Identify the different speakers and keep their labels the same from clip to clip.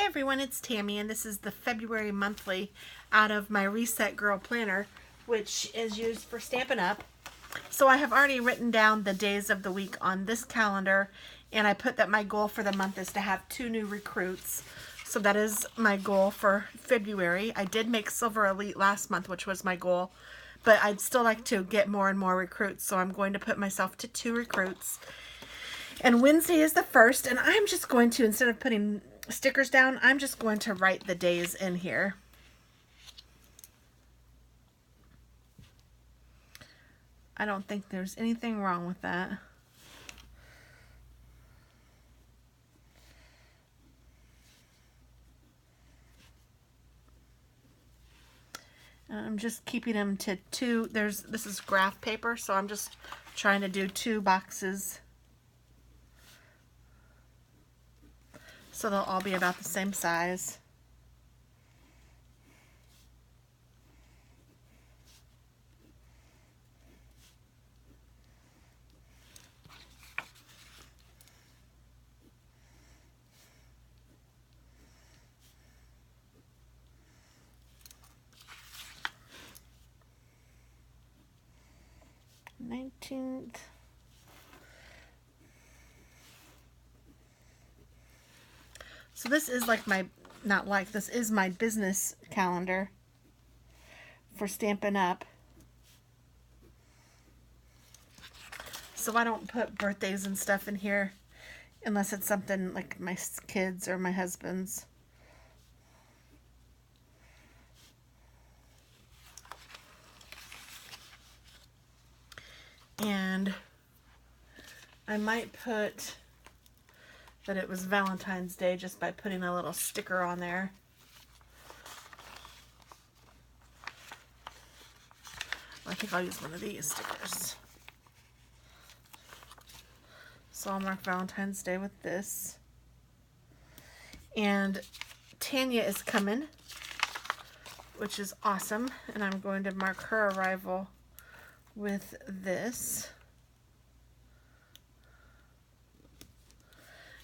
Speaker 1: everyone, it's Tammy, and this is the February monthly out of my Reset Girl Planner, which is used for Stampin' Up. So I have already written down the days of the week on this calendar, and I put that my goal for the month is to have 2 new recruits. So that is my goal for February. I did make Silver Elite last month, which was my goal, but I'd still like to get more and more recruits, so I'm going to put myself to 2 recruits. And Wednesday is the 1st, and I'm just going to, instead of putting stickers down, I'm just going to write the days in here. I don't think there's anything wrong with that. I'm just keeping them to 2. This is graph paper, so I'm just trying to do 2 boxes. So they'll all be about the same size. Nineteenth. So this is like my, this is my business calendar for Stampin' Up. So I don't put birthdays and stuff in here unless it's something like my kids or my husband's. And I might put that it was Valentine's Day just by putting a little sticker on there. I think I'll use one of these stickers. So I'll mark Valentine's Day with this. And Tanya is coming, which is awesome. And I'm going to mark her arrival with this.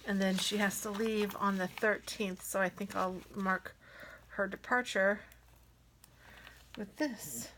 Speaker 1: And then she has to leave on the 13th, so I think I'll mark her departure with this.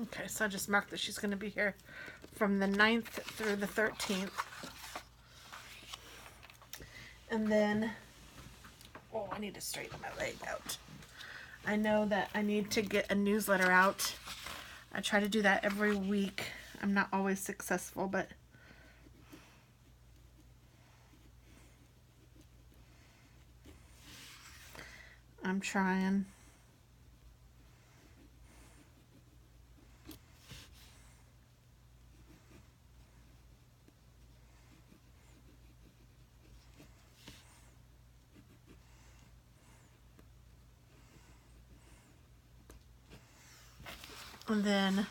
Speaker 1: Okay, so I just marked that she's going to be here from the 9th through the 13th. And then, oh, I need to straighten my leg out. I know that I need to get a newsletter out. I try to do that every week. I'm not always successful, but I'm trying. And then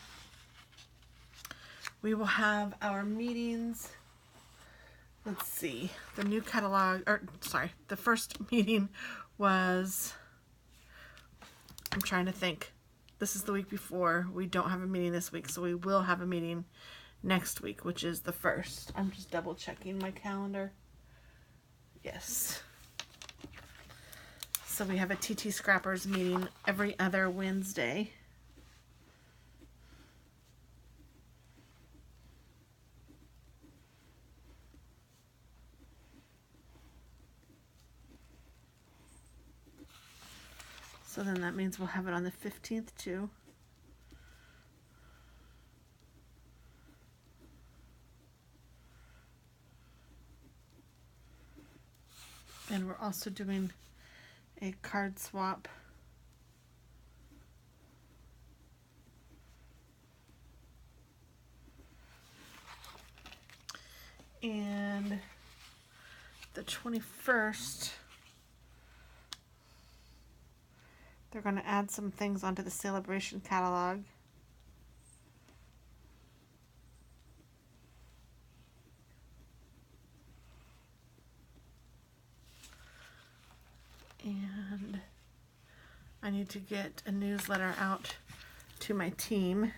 Speaker 1: we will have our meetings. Let's see, the new catalog, or sorry, the first meeting was, I'm trying to think. This is the week before. We don't have a meeting this week, so we will have a meeting next week, which is the 1st. I'm just double checking my calendar. Yes. So we have a TT.Scrappers meeting every other Wednesday. So then that means we'll have it on the 15th too. And we're also doing a card swap. And the 21st, They're going to add some things onto the celebration catalog. And I need to get a newsletter out to my team.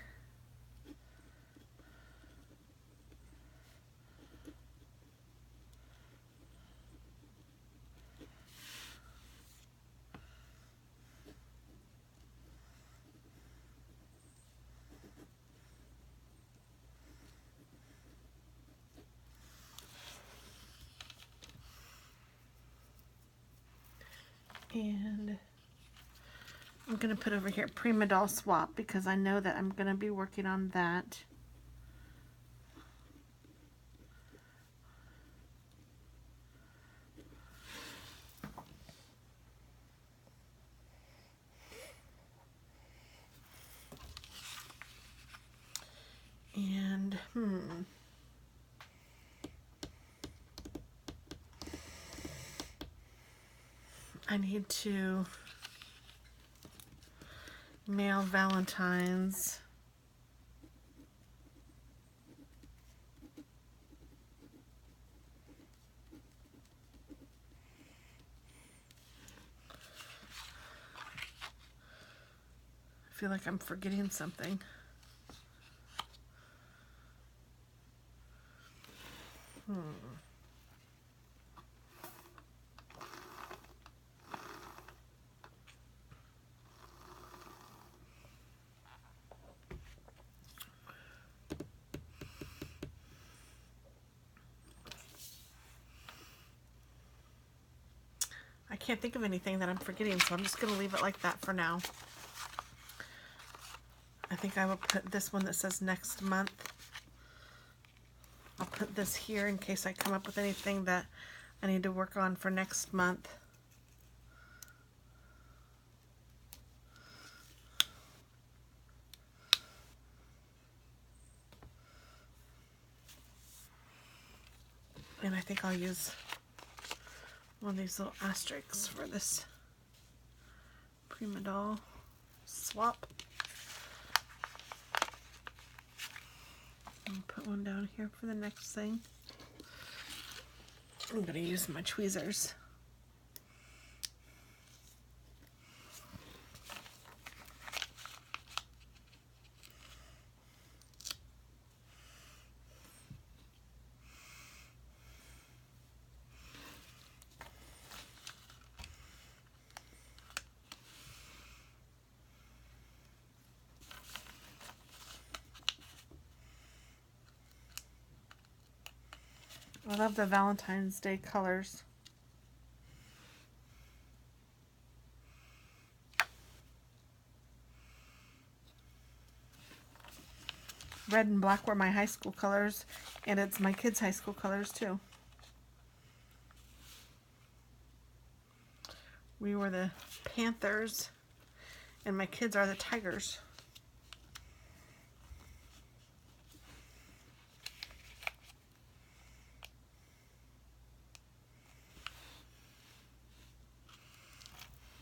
Speaker 1: And I'm going to put over here Prima Doll Swap because I know that I'm going to be working on that. And I need to mail Valentine's. I feel like I'm forgetting something. I can't think of anything that I'm forgetting, so I'm just going to leave it like that for now. I think I will put this one that says next month. I'll put this here in case I come up with anything that I need to work on for next month. And I think I'll use one of these little asterisks for this Prima Doll Swap. I'll put one down here for the next thing. I'm going to use my tweezers. I love the Valentine's Day colors. Red and black were my high school colors, and it's my kids' high school colors too. We were the Panthers, and my kids are the Tigers.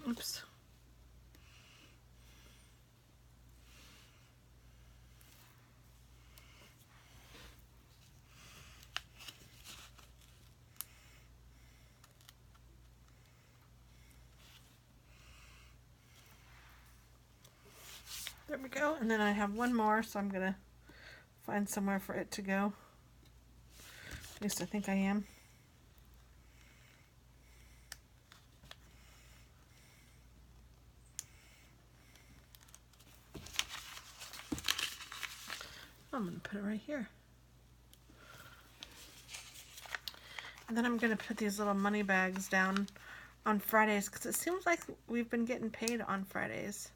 Speaker 1: Oops. There we go. And then I have one more, so I'm going to find somewhere for it to go. At least I think I am. I'm going to put it right here. And then I'm going to put these little money bags down on Fridays because it seems like we've been getting paid on Fridays.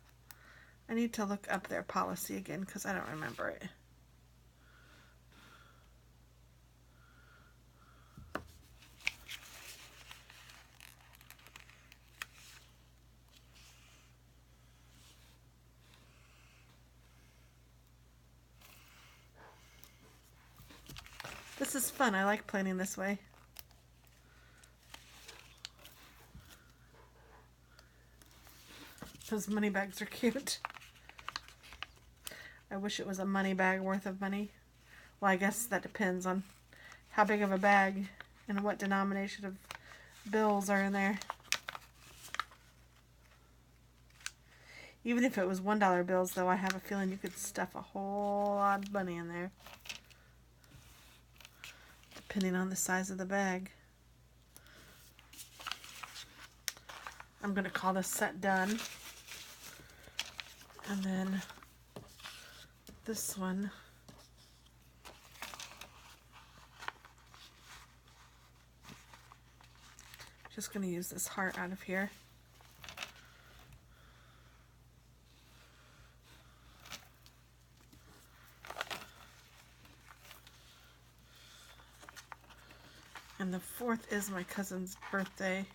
Speaker 1: I need to look up their policy again because I don't remember it. This is fun. I like planning this way. Those money bags are cute. I wish it was a money bag worth of money. Well, I guess that depends on how big of a bag and what denomination of bills are in there. Even if it was $1 bills, though, I have a feeling you could stuff a whole lot of money in there, depending on the size of the bag. I'm going to call this set done. And then this one, just going to use this heart out of here. And the 4th is my cousin's birthday.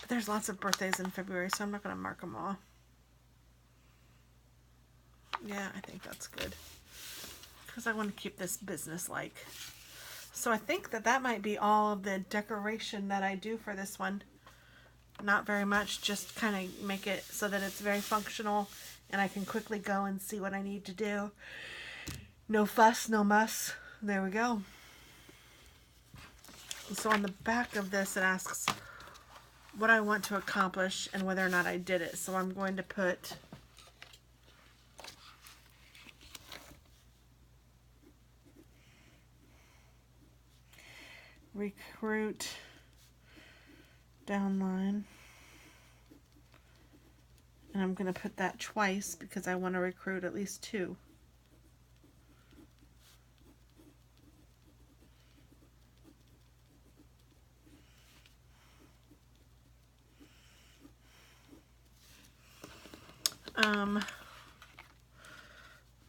Speaker 1: But there's lots of birthdays in February, so I'm not going to mark them all. Yeah, I think that's good. Because I want to keep this business-like. So I think that that might be all of the decoration that I do for this one. Not very much, just kind of make it so that it's very functional and I can quickly go and see what I need to do. No fuss, no muss. There we go. So on the back of this, it asks what I want to accomplish and whether or not I did it. So I'm going to put recruit downline. And I'm going to put that twice because I want to recruit at least 2.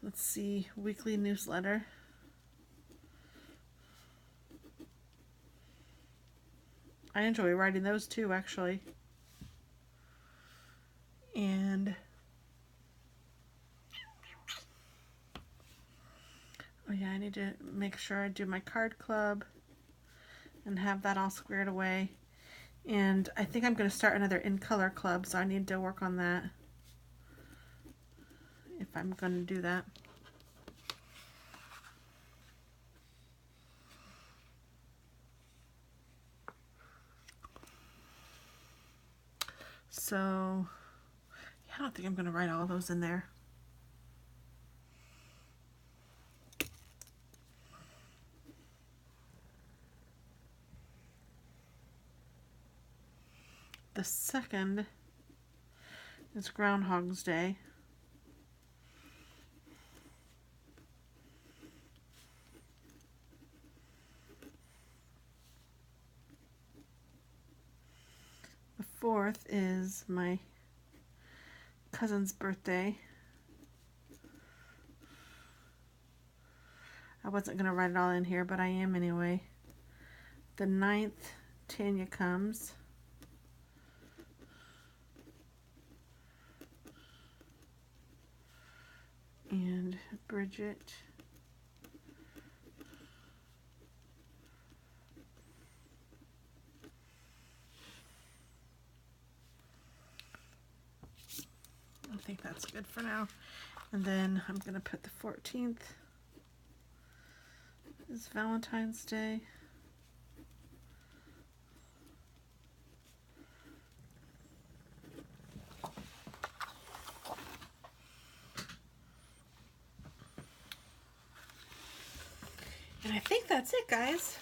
Speaker 1: Let's see, weekly newsletter. I enjoy writing those too, actually. And oh yeah, I need to make sure I do my card club and have that all squared away. And I think I'm going to start another in color club, so I need to work on that if I'm going to do that. So yeah, I don't think I'm going to write all those in there. The 2nd is Groundhog's Day. The 4th is my cousin's birthday. I wasn't going to write it all in here, but I am anyway. The 9th, Tanya comes. And Bridget. I think that's good for now. And then I'm going to put the 14th is Valentine's Day. And I think that's it, guys.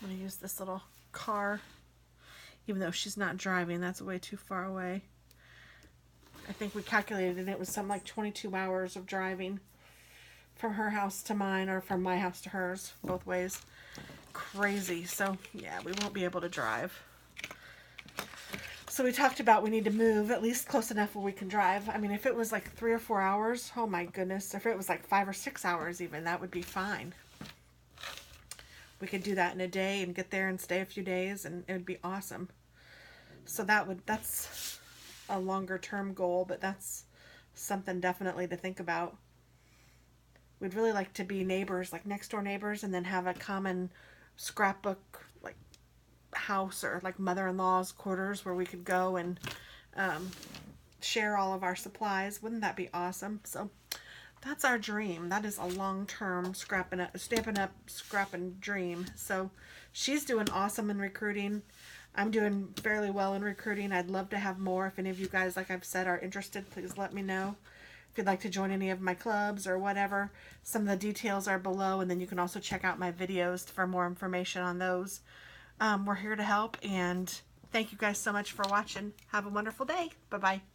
Speaker 1: I'm going to use this little car, even though she's not driving. That's way too far away. I think we calculated and it was something like 22 hours of driving from her house to mine, or from my house to hers, both ways. Crazy. So yeah, we won't be able to drive. So we talked about we need to move at least close enough where we can drive. I mean, if it was like 3 or 4 hours, oh my goodness. If it was like 5 or 6 hours even, that would be fine. We could do that in a day and get there and stay a few days, and it would be awesome. So that's a longer term goal, but that's something definitely to think about. we'd really like to be neighbors, like next door neighbors, and then have a common scrapbook like house or like mother-in-law's quarters where we could go and share all of our supplies. Wouldn't that be awesome? So that's our dream. That is a long-term Stampin' Up, scrapping dream. So she's doing awesome in recruiting. I'm doing fairly well in recruiting. I'd love to have more. If any of you guys, like I've said, are interested, please let me know. If you'd like to join any of my clubs or whatever, some of the details are below, and then you can also check out my videos for more information on those. We're here to help, and thank you guys so much for watching. Have a wonderful day. Bye-bye.